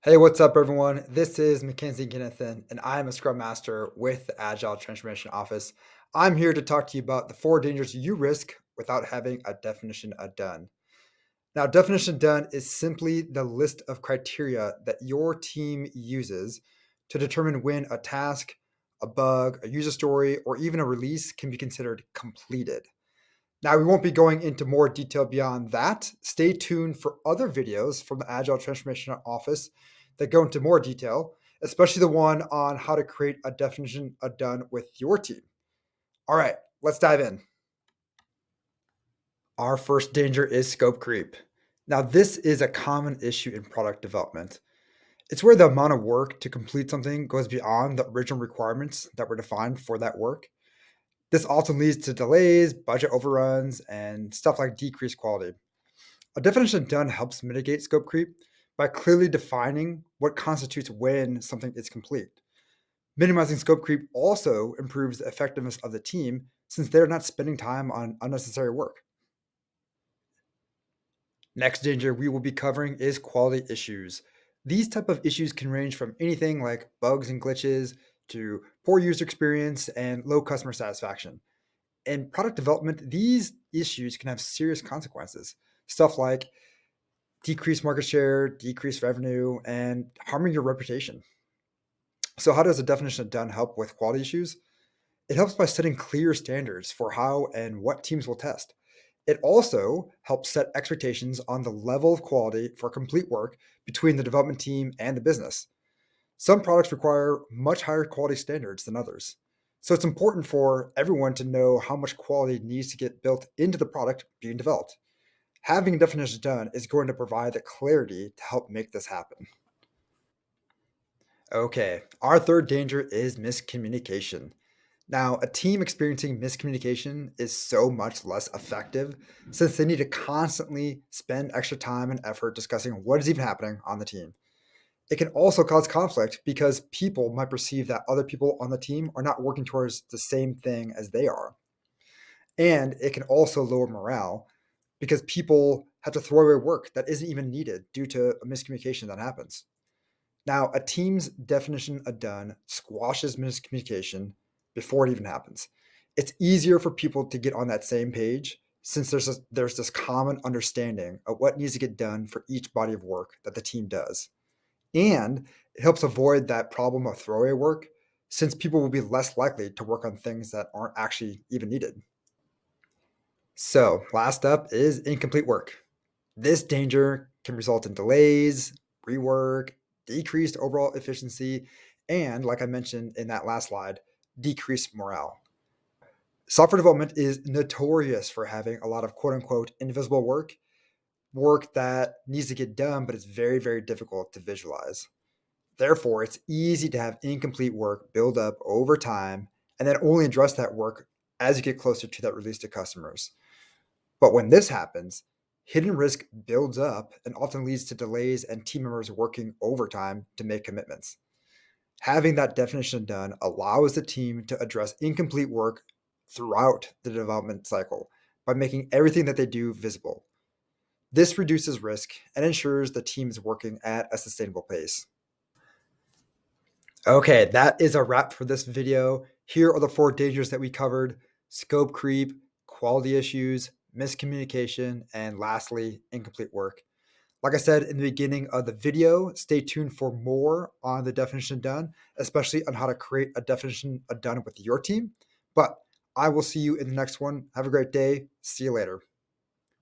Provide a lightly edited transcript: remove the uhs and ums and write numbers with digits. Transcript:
Hey, what's up, everyone? This is Mackenzie Ginnathan, and I'm a Scrum Master with the Agile Transformation Office. I'm here to talk to you about the four dangers you risk without having a definition of done. Now, definition done is simply the list of criteria that your team uses to determine when a task, a bug, a user story, or even a release can be considered completed. Now, we won't be going into more detail beyond that. Stay tuned for other videos from the Agile Transformation Office that go into more detail, especially the one on how to create a definition of done with your team. All right, let's dive in. Our first danger is scope creep. Now, this is a common issue in product development. It's where the amount of work to complete something goes beyond the original requirements that were defined for that work. This often leads to delays, budget overruns, and stuff like decreased quality. A definition of done helps mitigate scope creep by clearly defining what constitutes when something is complete. Minimizing scope creep also improves the effectiveness of the team since they're not spending time on unnecessary work. Next danger we will be covering is quality issues. These type of issues can range from anything like bugs and glitches to poor user experience and low customer satisfaction. In product development, these issues can have serious consequences. Stuff like decreased market share, decreased revenue, and harming your reputation. So, how does a definition of done help with quality issues? It helps by setting clear standards for how and what teams will test. It also helps set expectations on the level of quality for complete work between the development team and the business. Some products require much higher quality standards than others. So it's important for everyone to know how much quality needs to get built into the product being developed. Having a definition done is going to provide the clarity to help make this happen. Okay, our third danger is miscommunication. Now, a team experiencing miscommunication is so much less effective since they need to constantly spend extra time and effort discussing what is even happening on the team. It can also cause conflict because people might perceive that other people on the team are not working towards the same thing as they are. And it can also lower morale because people have to throw away work that isn't even needed due to a miscommunication that happens. Now, a team's definition of done squashes miscommunication before it even happens. It's easier for people to get on that same page since there's this common understanding of what needs to get done for each body of work that the team does. And it helps avoid that problem of throwaway work since people will be less likely to work on things that aren't actually even needed. So, last up is incomplete work. This danger can result in delays, rework, decreased overall efficiency, and, like I mentioned in that last slide, decreased morale. Software development is notorious for having a lot of quote unquote invisible work, work that needs to get done, but it's very, very difficult to visualize. Therefore, it's easy to have incomplete work build up over time and then only address that work as you get closer to that release to customers. But when this happens, hidden risk builds up and often leads to delays and team members working overtime to make commitments. Having that definition done allows the team to address incomplete work throughout the development cycle by making everything that they do visible. This reduces risk and ensures the team is working at a sustainable pace. Okay, that is a wrap for this video. Here are the four dangers that we covered: scope creep, quality issues, miscommunication, and lastly, incomplete work. Like I said in the beginning of the video, stay tuned for more on the definition of done, especially on how to create a definition of done with your team. But I will see you in the next one. Have a great day. See you later.